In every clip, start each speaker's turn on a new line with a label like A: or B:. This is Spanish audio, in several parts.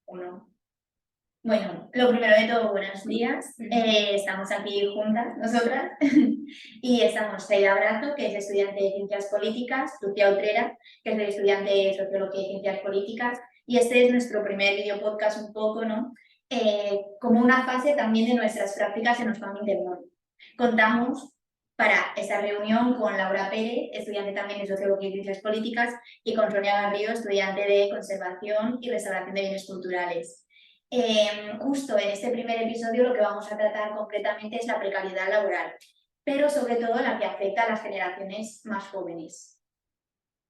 A: Uno. Bueno, lo primero de todo, buenos días. Estamos aquí juntas, nosotras, y estamos Seida Brazo, que es estudiante de Ciencias Políticas, Lucía Utrera, que es estudiante de Sociología y Ciencias Políticas, y este es nuestro primer video podcast un poco, ¿no? Como una fase también de nuestras prácticas en Oxfam Intermón. Contamos para esta reunión con Laura Pérez, estudiante también de Sociología y Ciencias Políticas, y con Sonia Garrido, estudiante de Conservación y Restauración de Bienes Culturales. Justo en este primer episodio lo que vamos a tratar concretamente es la precariedad laboral, pero sobre todo la que afecta a las generaciones más jóvenes.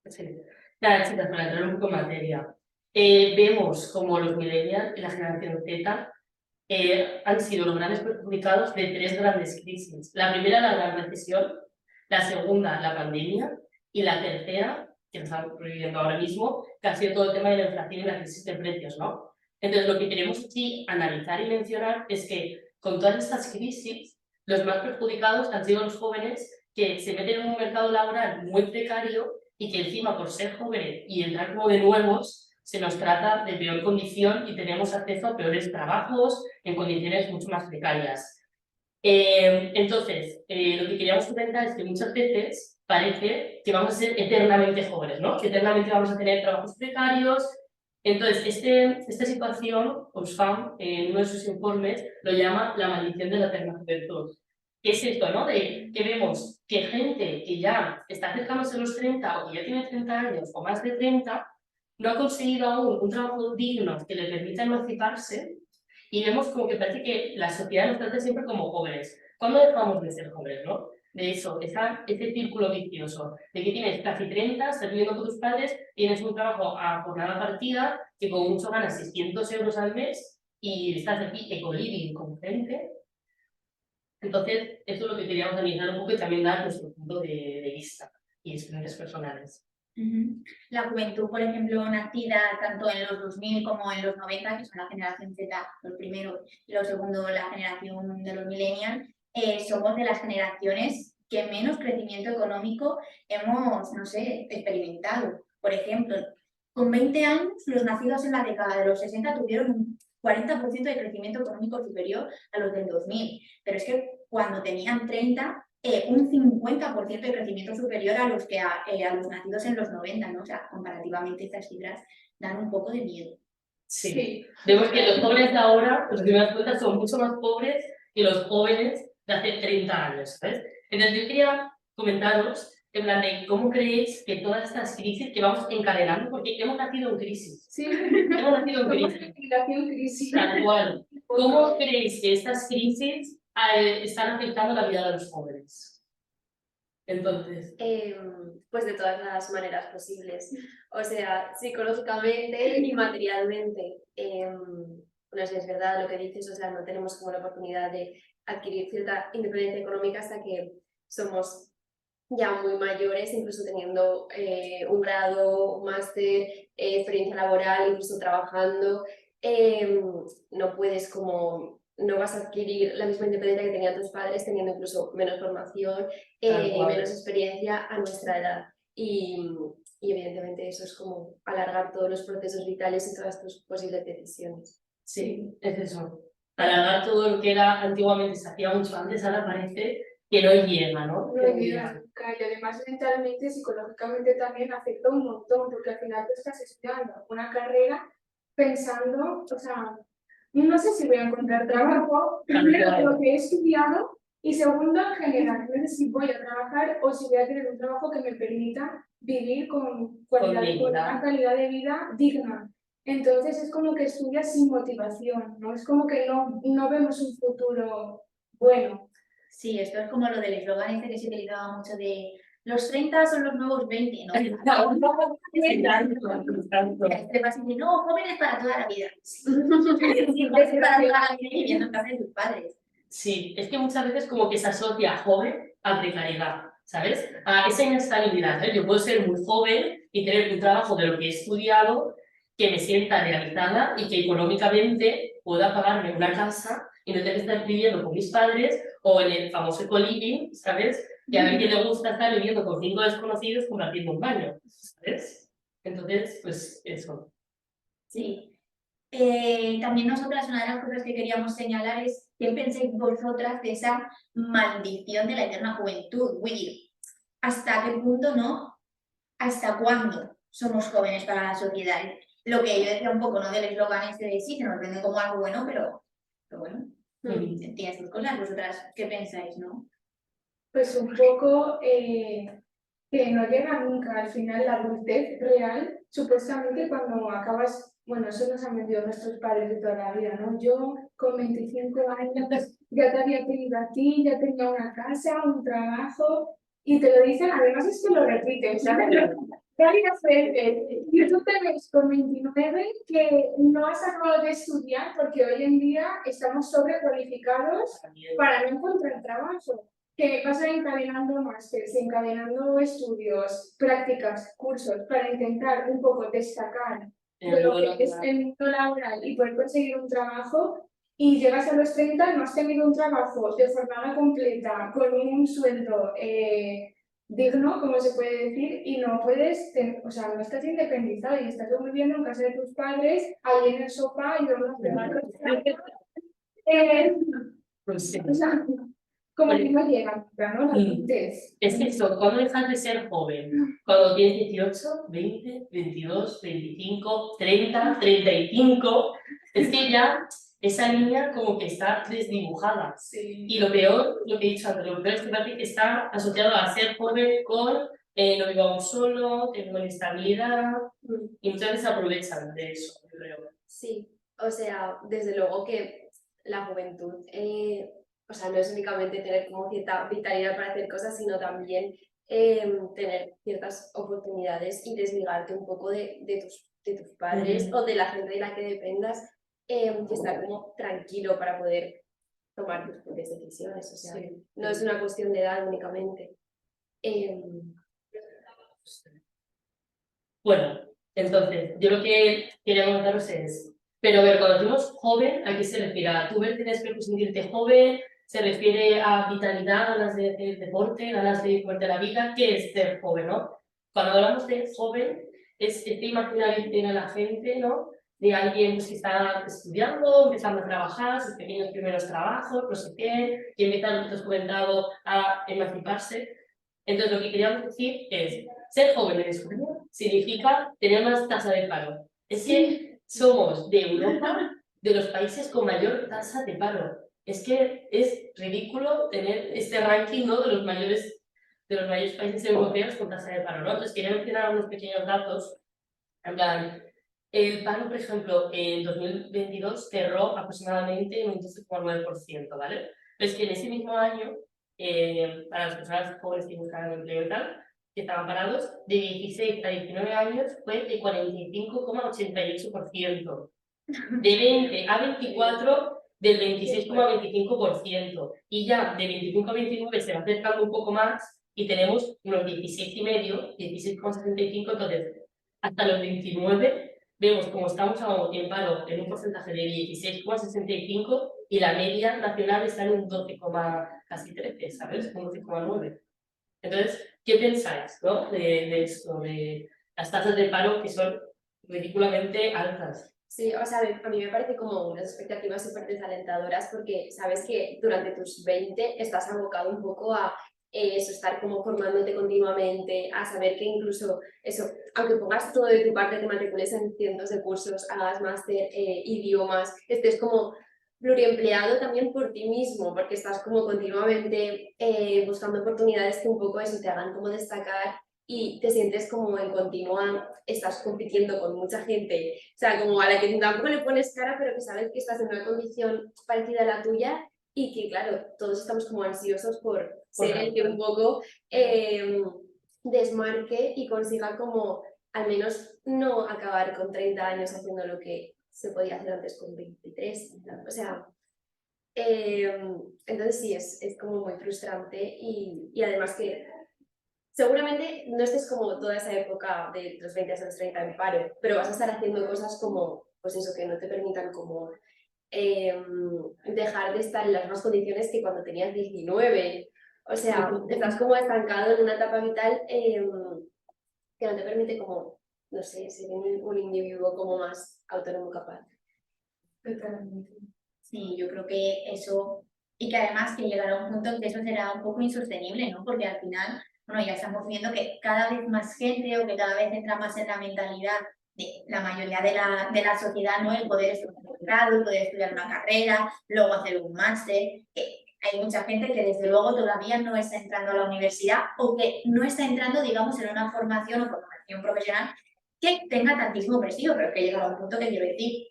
B: Sí. Nada, chicas, para entrar un poco en materia. Vemos como los millennials y la generación Z han sido los grandes perjudicados de tres grandes crisis. La primera, la gran recesión; la segunda, la pandemia; y la tercera, que nos estamos viviendo ahora mismo, que ha sido todo el tema de la inflación y la crisis de precios, ¿no? Entonces, lo que queremos aquí analizar y mencionar es que con todas estas crisis, los más perjudicados han sido los jóvenes que se meten en un mercado laboral muy precario y que encima, por ser jóvenes y entrar como de nuevos, se nos trata de peor condición y tenemos acceso a peores trabajos en condiciones mucho más precarias. Entonces, lo que queríamos comentar es que muchas veces parece que vamos a ser eternamente jóvenes, ¿no? Que eternamente vamos a tener trabajos precarios. Entonces, esta situación, Oxfam, en uno de sus informes, lo llama la maldición de la eterna juventud. ¿Qué es esto, no? De que vemos que gente que ya está acercándose a los 30 o que ya tiene 30 años o más de 30, no ha conseguido aún un trabajo digno que le permita emanciparse, y vemos como que parece que la sociedad nos trata siempre como jóvenes. ¿Cuándo dejamos de ser jóvenes, no? De eso, ese círculo vicioso, de que tienes casi 30, estás viviendo con tus padres, tienes un trabajo a jornada partida, que con mucho ganas 600 euros al mes, y estás aquí eco-living con gente. Entonces, eso es lo que queríamos analizar un poco y también dar nuestro punto de vista y experiencias personales.
A: La juventud, por ejemplo, nacida tanto en los 2000 como en los 90, que son la generación Z, los primeros, y los segundos, la generación de los millennials, somos de las generaciones que menos crecimiento económico hemos, no sé, experimentado. Por ejemplo, con 20 años, los nacidos en la década de los 60 tuvieron un 40% de crecimiento económico superior a los del 2000, pero es que cuando tenían 30, un 50% de crecimiento superior a los, a los nacidos en los 90, ¿no? O sea, comparativamente estas cifras dan un poco de miedo.
B: Sí. Vemos que los jóvenes de ahora, los primeras cuentas, son mucho más pobres que los jóvenes de hace 30 años, ¿sabes? Entonces yo quería comentaros en plan de cómo creéis que todas estas crisis que vamos encadenando, porque hemos nacido en crisis.
C: Sí,
B: hemos nacido en crisis.
C: crisis.
B: Tal cual. ¿Cómo creéis que estas crisis están afectando la vida de los jóvenes? Entonces,
D: pues de todas las maneras posibles, o sea, psicológicamente y materialmente. No sé, es verdad lo que dices, o sea, no tenemos como la oportunidad de adquirir cierta independencia económica hasta que somos ya muy mayores, incluso teniendo un grado, un máster, experiencia laboral, incluso trabajando. No puedes como, no vas a adquirir la misma independencia que tenían tus padres, teniendo incluso menos formación, menos experiencia a nuestra edad. Y evidentemente eso es como alargar todos los procesos vitales y todas tus posibles decisiones.
B: sí, es eso. Alargar todo lo que era antiguamente se hacía mucho antes, ahora parece que no llega, ¿no?
C: No llega nunca, y además mentalmente, psicológicamente también afecta un montón, porque al final tú estás estudiando una carrera pensando, o sea, no sé si voy a encontrar trabajo, primero de lo que he estudiado, y segundo, en general, no sé si voy a trabajar o si voy a tener un trabajo que me permita vivir con una calidad de vida digna. Entonces es como que estudias sin motivación, ¿no? Es como que no vemos un futuro bueno.
A: Sí, esto es como lo del eslogan este que se utilizaba mucho de los 30 son los nuevos 20, ¿no? No, jóvenes para toda la vida. Jóvenes para toda la vida viviendo en casa de sus padres.
B: Sí, es que muchas veces como que se asocia joven a precariedad, ¿sabes? A esa inestabilidad, ¿sabes? Yo puedo ser muy joven y tener un trabajo de lo que he estudiado que me sienta realizada y que económicamente pueda pagarme una casa y no tener que estar viviendo con mis padres o en el famoso co-living, ¿sabes? Que a ver quién le gusta estar viviendo con 5 desconocidos compartiendo un baño, ¿sabes? Entonces, pues eso.
A: Sí, también nosotras, una de las cosas que queríamos señalar es qué pensáis vosotras de esa maldición de la eterna juventud. Willy, ¿hasta qué punto no? ¿Hasta cuándo somos jóvenes para la sociedad? Lo que yo decía un poco, ¿no? Del eslogan este de sí, se nos vende como algo bueno, pero bueno, tiene sus cosas. ¿Vosotras qué pensáis, no?
C: Pues un poco que no llega nunca al final la adultez real, supuestamente cuando acabas, bueno, eso nos han vendido nuestros padres de toda la vida, ¿no? Yo con 25 años ya te había tenido a ti, ya tenía una casa, un trabajo, y te lo dicen, además es que lo repiten, ¿sabes? Varias veces. Y tú te ves con 29 que no has acabado de estudiar porque hoy en día estamos sobrecualificados para no encontrar trabajo. Que vas encadenando másteres, encadenando estudios, prácticas, cursos, para intentar un poco destacar de lo que es el mundo laboral y poder conseguir un trabajo, y llegas a los 30, no has tenido un trabajo de jornada completa, con un sueldo digno, como se puede decir, y no puedes, o sea, no estás independizado y estás viviendo en casa de tus padres, ahí en el sofá y vamos a pegar.
B: Pues sí.
C: O sea, como que no llega nunca, ¿no? La adultez.
B: Es que esto, ¿cuándo dejas de ser joven? Cuando tienes 18, 20, 22, 25, 30, 35. Es que ya esa línea como que está desdibujada.
C: Sí.
B: Y lo peor, lo que he dicho antes, lo peor es que parece que está asociado a ser joven con no vivamos solo, tengo inestabilidad, y muchas veces aprovechan de eso, yo creo.
D: Sí, o sea, desde luego que la juventud, o sea, no es únicamente tener como cierta vitalidad para hacer cosas, sino también tener ciertas oportunidades y desligarte un poco de tus padres o de la gente de la que dependas, y estar como tranquilo para poder tomar tus propias decisiones. O sea, no es una cuestión de edad únicamente.
B: Bueno, entonces, yo lo que quería comentaros es, pero a ver, cuando decimos joven, ¿a qué se refiere? ¿A tú verte en el espejo y sentirte joven? ¿Se refiere a vitalidad, ganas de hacer deporte, ganas de comerte la vida? ¿Qué es ser joven, no? Cuando hablamos de joven, es este imaginario que tiene la gente, ¿no? De alguien pues, que está estudiando, empezando a trabajar, sus pequeños primeros trabajos, no sé qué, que empieza, lo que has comentado, a emanciparse. Entonces, lo que queríamos decir es, ser joven en España significa tener más tasa de paro. Es que somos de Europa de los países con mayor tasa de paro. Es que es ridículo tener este ranking, ¿no? de los mayores países europeos con tasa de paro, ¿no? Entonces, quería mencionar unos pequeños datos. En plan, el paro, por ejemplo, en 2022 cerró aproximadamente en un 12,9%, ¿vale? Pero es que en ese mismo año, para las personas jóvenes que buscaban empleo y tal, que estaban parados, de 16 a 19 años fue de 45,88%. De 20 a 24, del 26,25%. Y ya de 25 a 29 se va acercando un poco más y tenemos unos 16,5, 16,65. Entonces, hasta los 29 vemos como estamos en paro en un porcentaje de 16,65 y la media nacional está en un 12, casi 13, ¿sabes? Un 12,9. Entonces, ¿qué pensáis, ¿no? de esto, de las tasas de paro que son ridículamente altas?
D: Sí, o sea, a mí me parece como unas expectativas súper desalentadoras porque sabes que durante tus 20 estás abocado un poco a eso, estar como formándote continuamente, a saber que incluso eso, aunque pongas todo de tu parte, te matricules en cientos de cursos, hagas máster, idiomas, estés como pluriempleado también por ti mismo, porque estás como continuamente buscando oportunidades que un poco eso te hagan como destacar y te sientes como en continua, estás compitiendo con mucha gente, o sea, como a la que tampoco le pones cara, pero que sabes que estás en una condición parecida a la tuya y que, claro, todos estamos como ansiosos por ser el que un poco desmarque y consiga como al menos no acabar con 30 años haciendo lo que se podía hacer antes con 23. O sea, entonces sí, es como muy frustrante y además que seguramente no estés como toda esa época de los 20 a los 30 en paro, pero vas a estar haciendo cosas como, pues eso, que no te permitan como dejar de estar en las mismas condiciones que cuando tenías 19. O sea, estás como estancado en una etapa vital que no te permite como, no sé, ser un individuo como más autónomo capaz.
C: Totalmente.
A: Sí, yo creo que eso, y que además que llegará a un punto que eso será un poco insostenible, ¿no? Porque al final, bueno, ya estamos viendo que cada vez más gente o que cada vez entra más en la mentalidad de la mayoría de la sociedad, ¿no? El poder estudiar un grado, el poder estudiar una carrera, luego hacer un máster, que hay mucha gente que desde luego todavía no está entrando a la universidad o que no está entrando, digamos, en una formación o formación profesional que tenga tantísimo prestigio, pero que llega a un punto que quiero decir,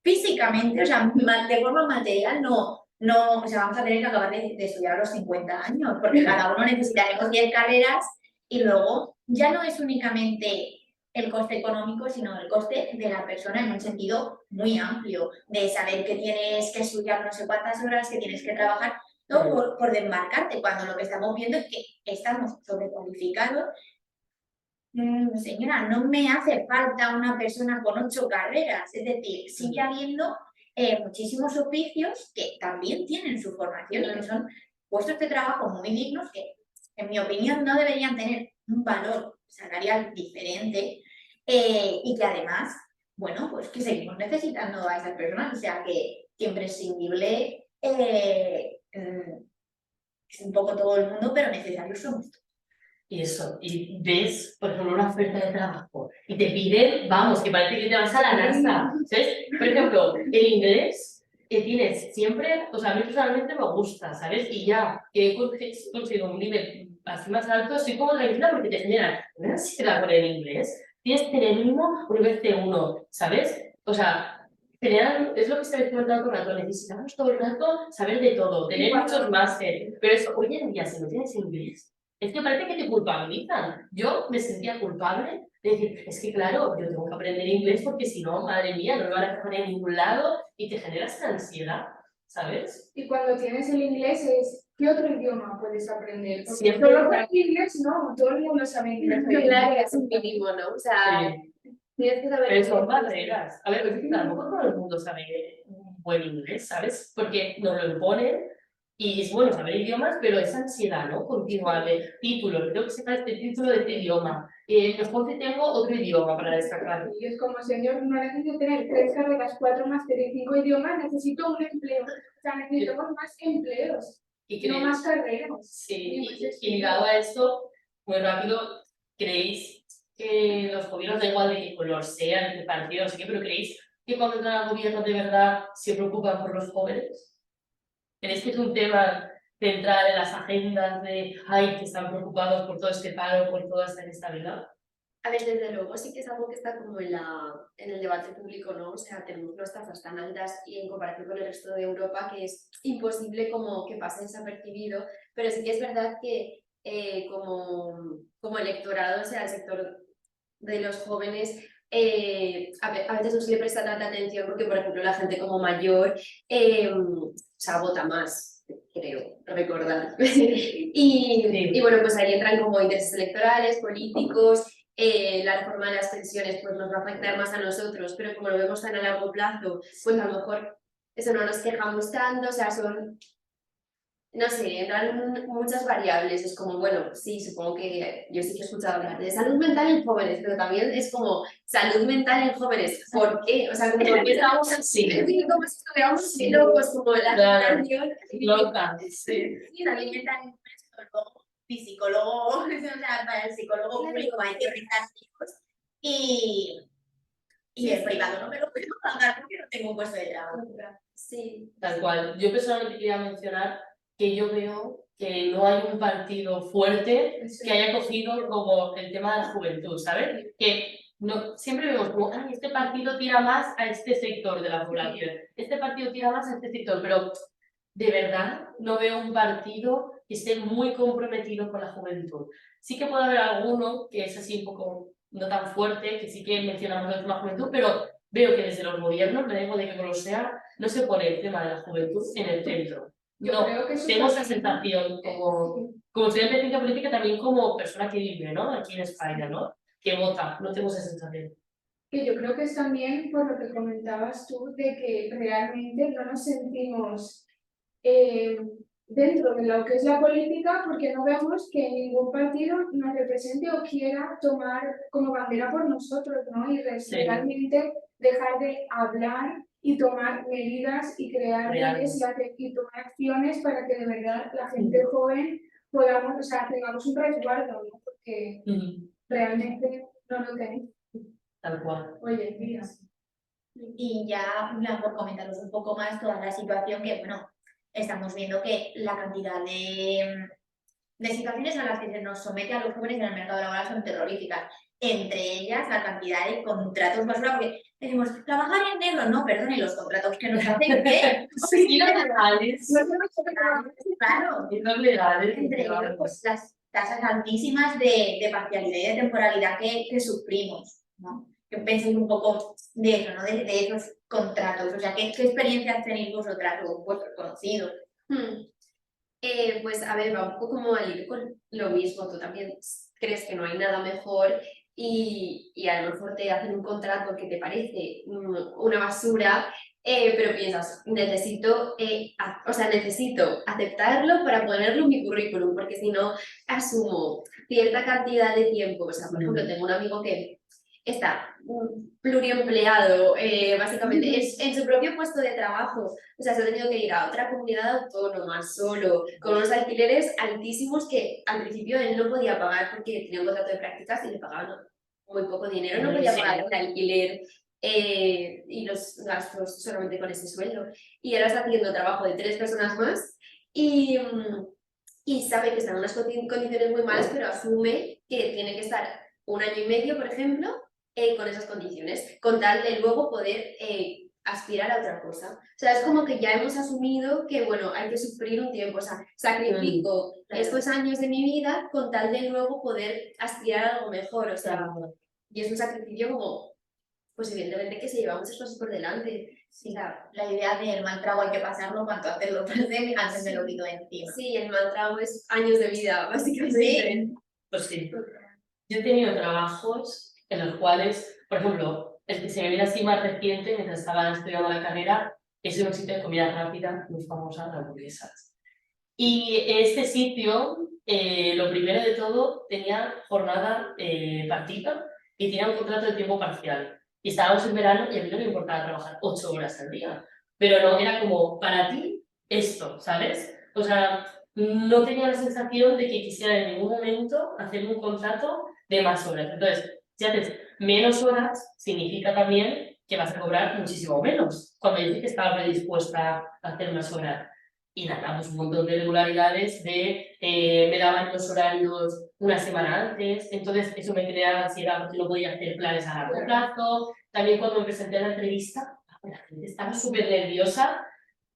A: físicamente, o sea, de forma material, o sea, vamos a tener que acabar de estudiar a los 50 años, porque cada uno necesitaremos 10 carreras y luego ya no es únicamente el coste económico, sino el coste de la persona en un sentido muy amplio, de saber que tienes que estudiar no sé cuántas horas, que tienes que trabajar, todo por desmarcarte, cuando lo que estamos viendo es que estamos sobrecualificados. Señora, no me hace falta una persona con 8 carreras, es decir, sigue habiendo muchísimos oficios que también tienen su formación y que son puestos de trabajo muy dignos que, en mi opinión, no deberían tener un valor salarial diferente y que además, bueno, pues que seguimos necesitando a esas personas, o sea que imprescindible es un poco todo el mundo, pero necesarios somos todos.
B: Y eso, y ves, por ejemplo, una oferta de trabajo y te piden, vamos, que parece que te vas a la NASA, ¿sabes? Por ejemplo, el inglés que tienes siempre, o sea, a mí personalmente me gusta, ¿sabes? Y ya que he conseguido un nivel así más alto, estoy como tranquila porque te generan una ansiedad con el inglés, tienes que tener mínimo un nivel C1, ¿sabes? O sea, generan, es lo que se comentado todo el rato, necesitamos todo el rato saber de todo, tener muchos máster, pero eso, hoy en día, si no tienes inglés, es que parece que te culpabilizan. Yo me sentía culpable de decir, es que claro, yo tengo que aprender inglés porque si no, madre mía, no me van a coger en ningún lado y te genera esa ansiedad, ¿sabes?
C: Y cuando tienes el inglés es, ¿qué otro idioma puedes aprender? Porque
B: Siempre
C: solo con inglés no, todo el mundo sabe inglés.
D: Claro, es un mínimo, ¿no? O sea,
B: sí.
D: tienes que saber.
B: Pero son barreras. A ver, es que tampoco todo el mundo sabe un buen inglés, ¿sabes? Porque nos lo imponen y es bueno saber idiomas, pero esa ansiedad, ¿no? Continua de títulos, tengo que sacar este título de este idioma. Mejor que tengo otro idioma para destacar.
C: Y es como, señor, no necesito tener 3 carreras, 4 másteres y 5 idiomas, necesito un empleo. O sea, necesitamos más empleos,
B: Y
C: no más carreras.
B: sí, y ligado a esto, muy rápido, ¿creéis que los gobiernos, da igual de qué color sean, de qué partido, no sé qué, pero creéis que cuando entran al gobierno de verdad se preocupan por los jóvenes? ¿Creéis que es un tema central en las agendas de, ay, que están preocupados por todo este paro, por toda esta inestabilidad?
D: A ver, desde luego sí que es algo que está como en el debate público, ¿no? O sea, tenemos unas tasas tan altas y en comparación con el resto de Europa que es imposible como que pase desapercibido, pero sí que es verdad que como electorado, o sea, el sector de los jóvenes a veces no se le presta tanta atención porque, por ejemplo, la gente como mayor o sea, vota más, creo recordar. Y bueno, pues ahí entran como intereses electorales, políticos, la reforma de las pensiones pues nos va a afectar más a nosotros, pero como lo vemos tan a largo plazo, pues a lo mejor eso no nos quejamos tanto, o sea, son, no sé, entran muchas variables, es como, bueno, sí, supongo que yo sí que he escuchado hablar de salud mental en jóvenes, pero también es como, salud mental en jóvenes, ¿por qué? O sea, como que estamos así, como si estuviéramos locos, como la situación.
B: Loca, sí.
A: Sí, salud mental en jóvenes, pero luego psicólogo, o sea, para el psicólogo público hay que rentar hijos y el privado no me lo puedo pagar porque no tengo un puesto de trabajo.
D: Sí.
B: Tal cual. Yo personalmente quería mencionar que yo veo que no hay un partido fuerte que haya cogido como el tema de la juventud, ¿sabes? Que no, siempre vemos como, ay, este partido tira más a este sector de la población, este partido tira más a este sector, pero de verdad no veo un partido que esté muy comprometido con la juventud. Sí que puede haber alguno que es así un poco no tan fuerte, que sí que mencionamos el tema juventud, pero veo que desde los gobiernos, me da igual de que color sea, no se pone el tema de la juventud en el centro.
C: Yo
B: No,
C: creo que eso
B: tengo esa
C: también-
B: sensación como estudiante de ciencia política, también como persona que vive, ¿no? Aquí en España, ¿no? Que vota, no tengo esa sensación.
C: Que yo creo que es también por lo que comentabas tú, de que realmente no nos sentimos dentro de lo que es la política, porque no vemos que ningún partido nos represente o quiera tomar como bandera por nosotros, ¿no? Y realmente dejar de hablar y tomar medidas y crear leyes y tomar acciones para que de verdad la gente joven podamos, o sea, tengamos un resguardo, ¿no? Porque realmente no lo tenemos.
B: Tal cual.
C: Hoy en día.
A: Y ya por comentaros un poco más toda la situación que, bueno, estamos viendo que la cantidad de situaciones a las que se nos somete a los jóvenes en el mercado laboral son terroríficas. Entre ellas, la cantidad de contratos basura, porque decimos, trabajar en negro, no, perdón, ¿y los contratos que nos hacen qué?
B: Sí, los legales.
A: Claro,
B: Los legales.
A: entre ellos, pues las tasas altísimas de parcialidad y de temporalidad que sufrimos, ¿no? Que penséis un poco de eso, ¿no? De esos contratos, o sea, ¿qué experiencias tenéis vosotras o vuestros conocidos?
D: Pues a ver, va un poco como al hilo con lo mismo, tú también crees que no hay nada mejor y a lo mejor te hacen un contrato que te parece una basura, pero piensas, necesito aceptarlo para ponerlo en mi currículum, porque si no asumo cierta cantidad de tiempo. O sea, por ejemplo, tengo un amigo que está pluriempleado, básicamente, es en su propio puesto de trabajo. O sea, se ha tenido que ir a otra comunidad autónoma solo, con unos alquileres altísimos que al principio él no podía pagar porque tenía un contrato de prácticas y le pagaban muy poco dinero, no podía pagar el alquiler y los gastos solamente con ese sueldo. Y ahora está haciendo trabajo de 3 personas más y sabe que están en unas condiciones muy malas, pero asume que tiene que estar 1 año y medio, por ejemplo, con esas condiciones, con tal de luego poder aspirar a otra cosa. O sea, es como que ya hemos asumido que, bueno, hay que sufrir un tiempo, o sea, sacrifico estos años de mi vida con tal de luego poder aspirar a algo mejor, o sea, y es un sacrificio como, pues evidentemente que se lleva muchas cosas por delante.
A: Sí, la idea del mal trago hay que pasarlo cuanto antes lo pase, antes me lo quito encima.
D: Sí, el mal trago es años de vida, básicamente.
A: Sí.
B: Pues sí. Yo he tenido trabajos en los cuales, por ejemplo, el que se me viene así más reciente, mientras estaba estudiando la carrera, es un sitio de comida rápida muy famosa, las hamburguesas. Y este sitio, lo primero de todo, tenía jornada partida y tenía un contrato de tiempo parcial. Y estábamos en verano y a mí no me importaba trabajar 8 horas al día. Pero no, era como, para ti, esto, ¿sabes? O sea, no tenía la sensación de que quisiera en ningún momento hacer un contrato de más horas. Entonces, si haces menos horas, significa también que vas a cobrar muchísimo menos. Cuando yo dije que estaba predispuesta a hacer más horas. Y nada, pues un montón de irregularidades me daban los horarios una semana antes, entonces eso me creaba ansiedad porque no podía hacer planes a largo plazo. También cuando me presenté a la entrevista, la gente estaba súper nerviosa.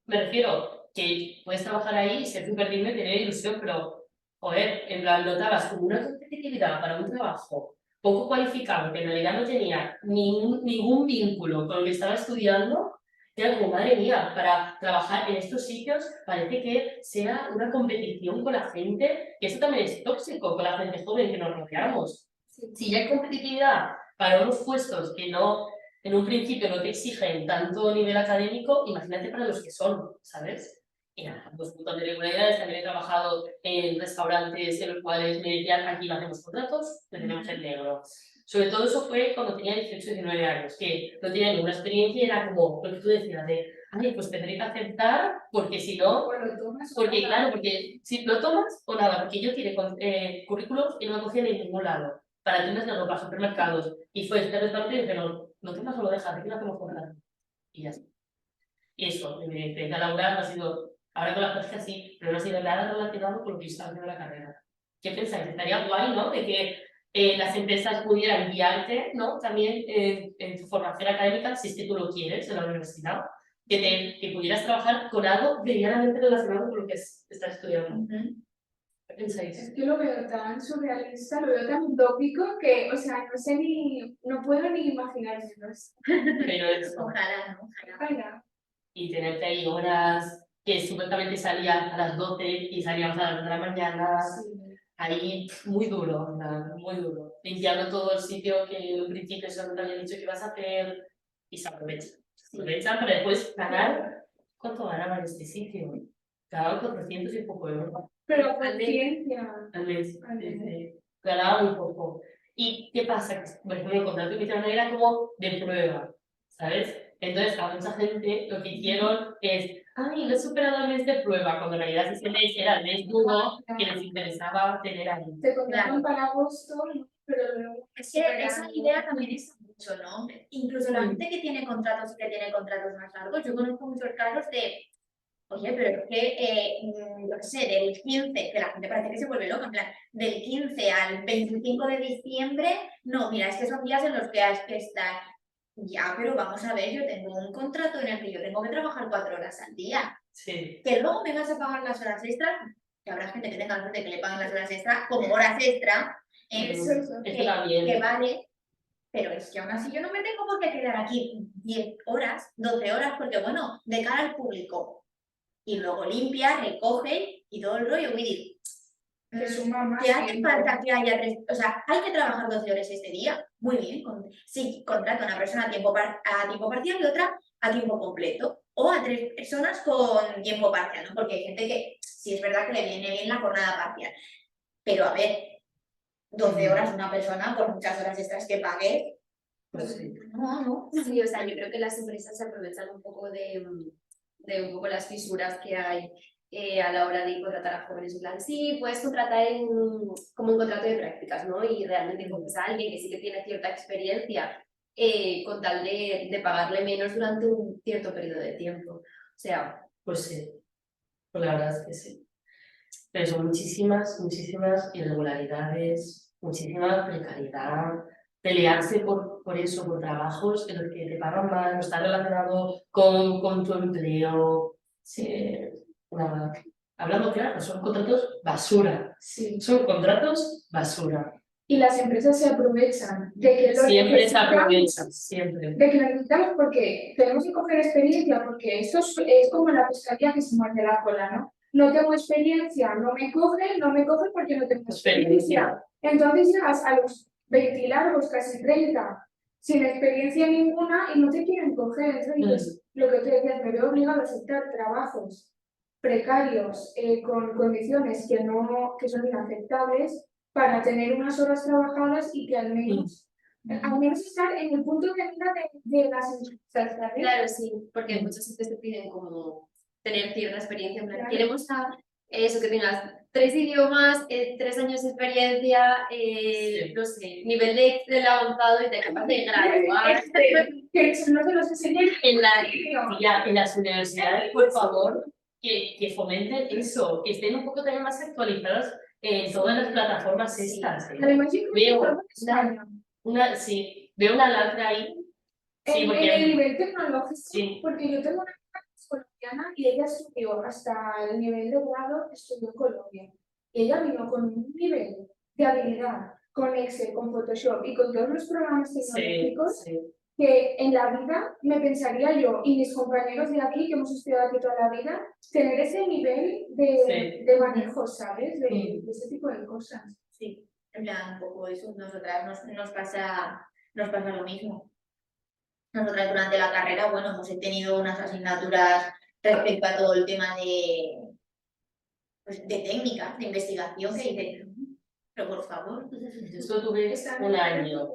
B: Me refiero que puedes trabajar ahí y ser súper digno y tener ilusión, pero, joder, en plan, notabas como una competitividad para un trabajo poco cualificado, que en realidad no tenía ningún vínculo con lo que estaba estudiando. Era como, madre mía, para trabajar en estos sitios parece que sea una competición con la gente, que eso también es tóxico con la gente joven que nos rodeamos. Si ya hay competitividad para unos puestos que no, en un principio no te exigen tanto nivel académico, imagínate para los que son, ¿sabes? Y nada, pues un montón de irregularidades. También he trabajado en restaurantes en los cuales me decían, aquí no hacemos contratos, lo tenemos en negro. Sobre todo eso fue cuando tenía 18 19 años, que no tenía ninguna experiencia y era como lo que tú decías de, ay, pues tendré que aceptar porque si no, porque claro, porque si lo tomas o nada, porque yo tiré currículums y no me cogían en ningún lado, para tiendas de ropa, supermercados, y fue este restaurante y dije, no tengas o lo dejas, aquí no hacemos contrato. Y ya está. Y eso, mi experiencia laboral no ha sido, ahora con la práctica sí, pero no ha sido nada relacionado con lo que yo estaba haciendo en la carrera. ¿Qué pensáis? Estaría guay, ¿no? De que las empresas pudieran guiarte, ¿no? También en tu formación académica, si es que tú lo quieres en la universidad, que pudieras trabajar con algo medianamente relacionado con lo que estás estudiando. ¿Qué pensáis?
C: Es que lo veo tan surrealista, lo veo tan utópico que, o sea, no sé no puedo ni imaginármelo.
B: Pero eso.
A: Ojalá, ¿no?
C: Ojalá.
B: Y tenerte ahí horas que supuestamente salían a las 12 y salíamos a las 2 de la mañana.
C: Sí.
B: Ahí muy duro, muy duro. Limpiando todo el sitio que en un principio solo te habían dicho que ibas a hacer y se aprovechan. Se aprovechan para después ganar. ¿Cuánto ganaban en este sitio? ganaban 400 y poco euros
C: Pero
D: Al mes.
C: conciencia.
B: al mes.
C: Al mes.
B: Ganaba muy poco. ¿Y qué pasa? Que, por ejemplo, el contrato que hicieron era como de prueba, ¿sabes? Entonces, a mucha gente lo que hicieron es, ay, lo he superado el mes de prueba, cuando en realidad ese mes era el mes duro que les interesaba tener ahí.
C: Te contratan para agosto, ¿no? Pero luego...
A: Es que esa idea también es mucho, ¿no? Incluso la gente que tiene contratos y que tiene contratos más largos, yo conozco muchos casos de, oye, pero es que, yo qué sé, del 15, que la gente parece que se vuelve loca, en plan, del 15 al 25 de diciembre, no, mira, es que son días en los que hay que estar. Ya, pero vamos a ver, yo tengo un contrato en el que yo tengo que trabajar 4 horas al día.
B: Sí.
A: Que luego me vas a pagar las horas extras, que habrá gente que tenga la suerte de que le paguen las horas extra como horas extra,
C: Eso.
B: Esto también.
A: que vale, pero es que aún así yo no me tengo por qué quedar aquí 10 horas, 12 horas, porque bueno, de cara al público, y luego limpia, recoge y todo el rollo, Willy.
C: Que suma más
A: ¿Qué hace
C: tiempo.
A: falta que haya 3? O sea, hay que trabajar 12 horas este día. Muy bien. Si contrato a una persona a tiempo parcial y otra a tiempo completo. O a 3 personas con tiempo parcial, ¿no? Porque hay gente que sí es verdad que le viene bien la jornada parcial. Pero a ver, 12 horas una persona por muchas horas extras que pague.
B: Pues sí.
A: No.
D: Sí, o sea, yo creo que las empresas se aprovechan un poco de un poco las fisuras que hay a la hora de contratar a jóvenes. En plan, sí, puedes contratar como un contrato de prácticas, ¿no? Y realmente coges a alguien que sí que tiene cierta experiencia con tal de pagarle menos durante un cierto periodo de tiempo. O sea,
B: Pues sí, pues la verdad es que sí. Pero son muchísimas irregularidades, muchísima precariedad, pelearse por eso, por trabajos en los que te pagan mal, no está relacionado con tu empleo. Sí, nada. Hablando claro, son contratos basura.
C: Sí.
B: Son contratos basura.
C: Y las empresas se aprovechan de que lo
B: Siempre se
C: necesitamos,
B: aprovechan, siempre.
C: de que lo necesitamos porque tenemos que coger experiencia, porque esto es como la pescadilla que se muerde la cola, ¿no? No tengo experiencia, no me coge porque no tengo experiencia. Entonces llegas a los 20 largos, casi 30, sin experiencia ninguna y no te quieren coger. Entonces, lo que tú decías, me veo obligado a aceptar trabajos precarios con condiciones que son inaceptables para tener unas horas trabajadas y que al menos estar en el punto de vista de las empresas, ¿sabes?
D: claro, sí, porque muchos sitios te piden como tener cierta experiencia. En plan,
C: Claro.
D: queremos eso, que tengas 3 idiomas, 3 años de experiencia,
B: Sí.
D: no sé, nivel de Excel avanzado y te acabas de graduar.
C: Que eso no se los enseñan
B: En las universidades, por favor, que fomenten eso, que estén un poco también más actualizados en todas las plataformas
D: Sí.
B: estas.
C: Además, yo creo que
B: Veo
C: todo en España,
B: sí, veo una lacra ahí. Sí,
C: en
B: porque
C: el nivel tecnológico,
B: sí.
C: porque yo tengo una amiga que es colombiana y ella estudió hasta el nivel de grado, estudió en Colombia. Y ella vino con un nivel de habilidad, con Excel, con Photoshop y con todos los programas tecnológicos que en la vida me pensaría yo y mis compañeros de aquí, que hemos estudiado aquí toda la vida, tener ese nivel de manejo, ¿sabes? De ese tipo de cosas.
A: Sí, en plan, un poco eso, nosotras nos pasa lo mismo. Nosotras durante la carrera, bueno, hemos tenido unas asignaturas respecto a todo el tema pues, de técnicas, de investigación, que dices, pero por favor.
B: Yo solo tuve
C: Están
B: un año,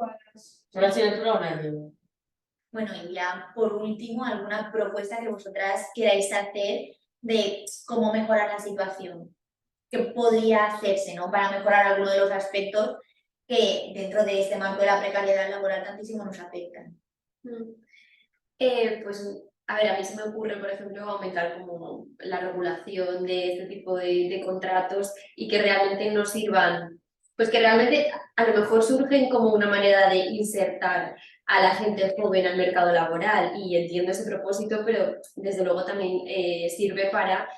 B: una asignatura un año.
A: Bueno, y ya por último, alguna propuesta que vosotras queráis hacer de cómo mejorar la situación. ¿Qué podría hacerse, ¿no? Para mejorar alguno de los aspectos que dentro de este marco de la precariedad laboral tantísimo nos afectan.
D: Pues, a ver, a mí se me ocurre, por ejemplo, aumentar como la regulación de este tipo de contratos y que realmente no sirvan, pues que realmente a lo mejor surgen como una manera de insertar a la gente joven al mercado laboral y entiendo ese propósito, pero desde luego también sirve para,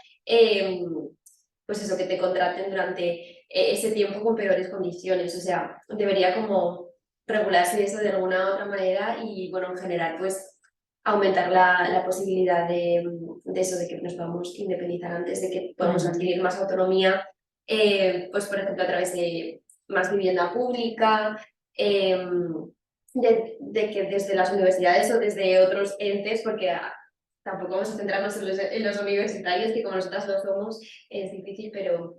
D: pues eso, que te contraten durante ese tiempo con peores condiciones, o sea, debería como regularse eso de alguna u otra manera y, bueno, en general, pues aumentar la posibilidad de eso, de que nos podamos independizar antes, de que podamos adquirir más autonomía, pues por ejemplo a través de más vivienda pública, de que desde las universidades o desde otros entes, porque tampoco vamos a centrarnos en los universitarios, que como nosotras lo somos, es difícil, pero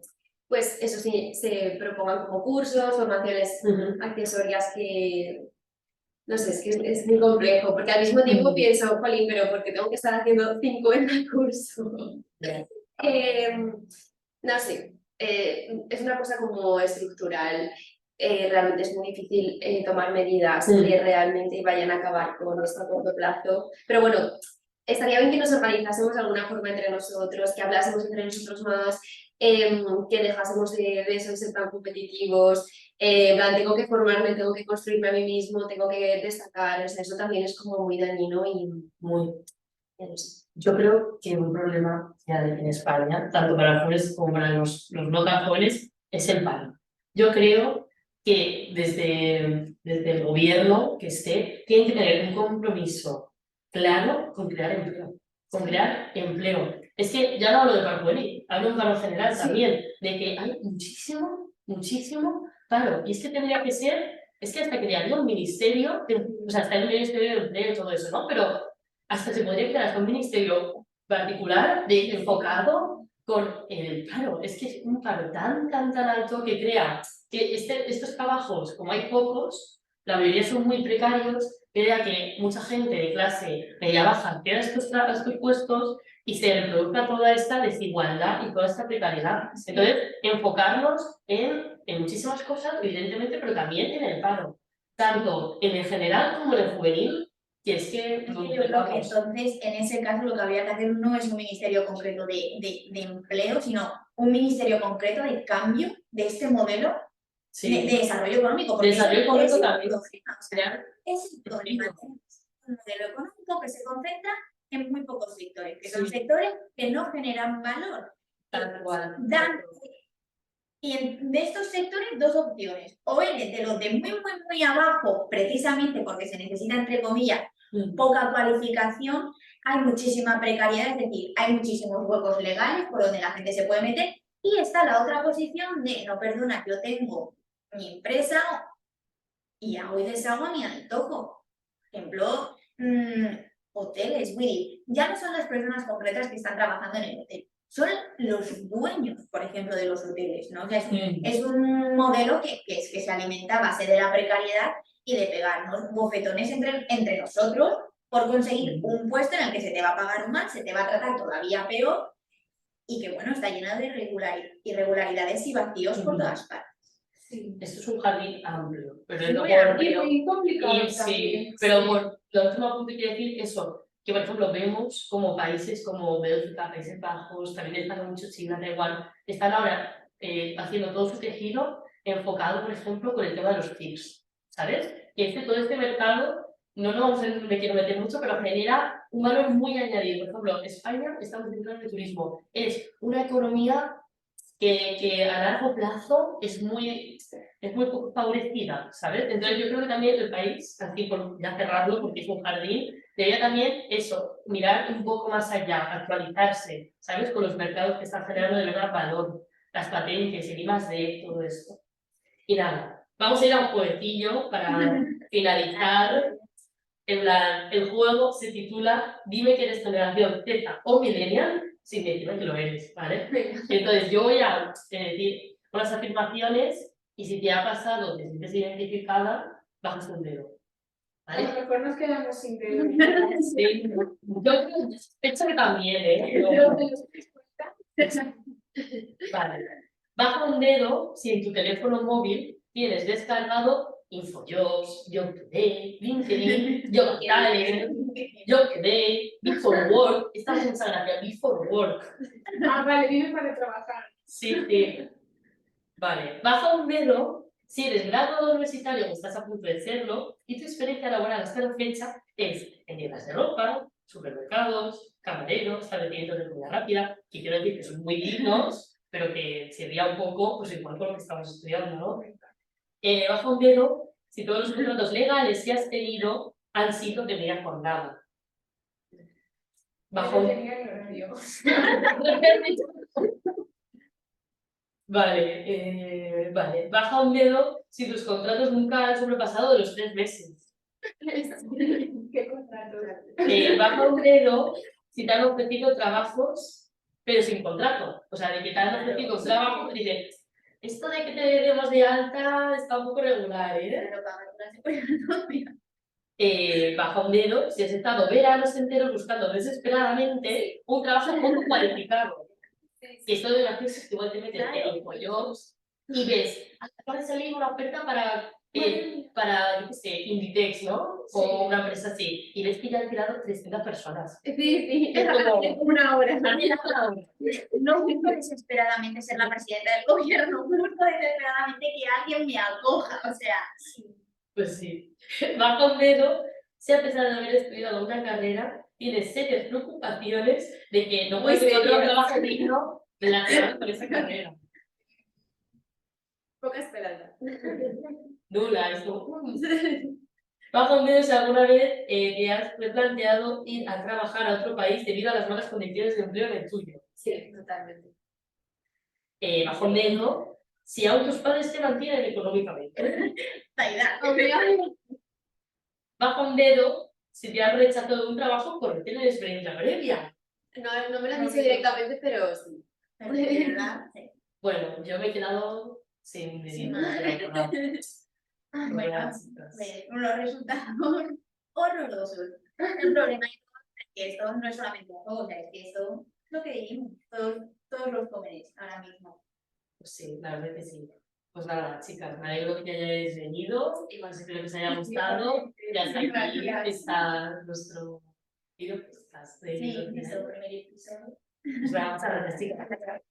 D: pues eso sí, se propongan como cursos, formaciones accesorias que, no sé, es que es muy complejo, porque al mismo tiempo pienso, jolín, pero porque tengo que estar haciendo 50 cursos. No sé, es una cosa como estructural. Realmente es muy difícil tomar medidas que realmente vayan a acabar con esto a corto plazo. Pero bueno, estaría bien que nos organizásemos de alguna forma entre nosotros, que hablásemos entre nosotros más, que dejásemos de eso, de ser tan competitivos. En plan, tengo que formarme, tengo que construirme a mí mismo, tengo que destacar. O sea, eso también es como muy dañino y muy... no sé.
B: Yo creo que un problema ya en España, tanto para los jóvenes como para los no tan jóvenes, es el paro. Yo creo que desde el gobierno que esté, tiene que tener un compromiso claro con crear empleo. Con crear empleo. Es que ya no hablo de paro juvenil, hablo de un paro general también, de que hay muchísimo paro. Y es que tendría que ser, es que hasta crearía un ministerio, o sea, está el ministerio de empleo y todo eso, ¿no? Pero hasta se podría crear hasta un ministerio particular enfocado con el paro. Es que es un paro tan alto que crea que estos trabajos, como hay pocos, la mayoría son muy precarios, crea que mucha gente de clase media baja queda estos puestos y se reproduzca toda esta desigualdad y toda esta precariedad. Entonces, enfocarnos en muchísimas cosas, evidentemente, pero también en el paro, tanto en el general como en el juvenil. Y es que
A: yo creo que entonces, en ese caso, lo que habría que hacer no es un ministerio concreto de empleo, sino un ministerio concreto de cambio de este modelo de desarrollo económico. Porque
B: desarrollo económico también.
A: Es un modelo económico que se concentra en muy pocos sectores, que son sectores que no generan valor.
B: Tal cual.
A: Y de estos sectores, dos opciones. O eres de los de muy abajo, precisamente porque se necesita, entre comillas, poca cualificación, hay muchísima precariedad, es decir, hay muchísimos huecos legales por donde la gente se puede meter. Y está la otra posición de, no, perdona, yo tengo mi empresa y hago y deshago a mi antojo. Por ejemplo, hoteles, Willy. Ya no son las personas concretas que están trabajando en el hotel. Son los dueños, por ejemplo, de los hoteles, ¿no? O sea, es un modelo que se alimenta a base de la precariedad y de pegarnos bofetones entre nosotros por conseguir un puesto en el que se te va a pagar mal, se te va a tratar todavía peor y que, bueno, está lleno de irregularidades y vacíos por todas partes.
C: Sí.
B: Esto es un jardín amplio, pero es
C: Muy amplio y muy complicado
B: sí,
C: también.
B: pero por lo último punto quiero decir eso, que por ejemplo vemos como países como Bélgica, Países Bajos, también está mucho China, Taiwán, están ahora haciendo todo su tejido enfocado, por ejemplo, con el tema de los TICs, ¿sabes? Que todo este mercado, no me quiero meter mucho, pero genera un valor muy añadido. Por ejemplo, España está muy centrada en el turismo, es una economía que a largo plazo es muy poco favorecida, ¿sabes? Entonces yo creo que también el país, así por ya cerrarlo porque es un jardín, debería también eso, mirar un poco más allá, actualizarse, ¿sabes? Con los mercados que están generando de verdad valor, las patentes, el I+D, todo esto. Y nada, vamos a ir a un jueguecillo para finalizar. En plan, el juego se titula Dime que eres generación Z o millennial, sin decirme que lo eres, ¿vale? Entonces yo voy a decir unas afirmaciones y si te ha pasado, te sientes identificada, bajas un dedo.
C: A lo
B: ¿Vale?
C: mejor nos quedamos sin dedo.
B: Sí, yo pienso que también, ¿eh? Vale. Baja un dedo si en tu teléfono móvil tienes descargado InfoJobs, Job2Day, LinkedIn, JobTalent, Job2Day, Before Work. Esta es mucha gracia, Before Work.
C: Vale, vive para trabajar.
B: Sí. Vale. Baja un dedo si eres graduado universitario o estás a punto de serlo y tu experiencia laboral hasta la fecha es en tiendas de ropa, supermercados, camareros, establecimientos de comida rápida, que quiero decir que son muy dignos, pero que sería un poco, pues igual con lo que estamos estudiando, ¿no? Baja un dedo si todos los contratos legales que has tenido han sido de media jornada. Baja un...
C: tenía el horario.
B: Vale, baja un dedo si tus contratos nunca han sobrepasado de los 3 meses.
C: ¿Qué contrato?
B: Baja un dedo si te han ofrecido trabajos, pero sin contrato. O sea, de que te han ofrecido un trabajo y dices, esto de que te demos de alta está un poco regular, ¿eh?
A: Pero pagar una seguridad
B: Baja un dedo si has estado veranos enteros buscando desesperadamente un trabajo poco cualificado. Y esto de las crisis que igual te metes en el follón y ves, acaba de salir una oferta para yo qué sé, Inditex, ¿no? O una empresa así. Y ves que ya han tirado 300 personas.
A: Sí,
B: Es como,
A: una hora.
B: no,
A: No busco desesperadamente ser la presidenta del gobierno, busco desesperadamente que alguien me acoja, o sea,
B: pues sí. Baja un dedo si a pesar de haber estudiado una carrera, tienes serias preocupaciones de que no puedes encontrar un trabajo digno relacionado con esa carrera.
D: Poca esperanza.
B: Nula, eso. Baja un dedo si alguna vez te has replanteado ir a trabajar a otro país debido a las malas condiciones de empleo en el tuyo.
D: Sí, totalmente.
B: Baja un dedo si aún tus padres te mantienen económicamente.
A: Taida.
B: Baja un dedo si te han rechazado un trabajo por no tener experiencia previa.
D: No me lo han dicho directamente, pero sí.
A: ¿Verdad? Sí.
B: Bueno, yo me he quedado sin nada.
A: Bueno, los resultados horrorosos. El problema es que esto no es solamente arroz, es que esto es lo que vivimos, todos los jóvenes ahora mismo.
B: Pues sí, la verdad que sí. Pues nada, chicas, me alegro que hayáis venido y espero que os haya gustado. Y hasta aquí está nuestro video podcast.
A: Sí, nuestro primer episodio.
B: Pues nada, muchas gracias, chicas.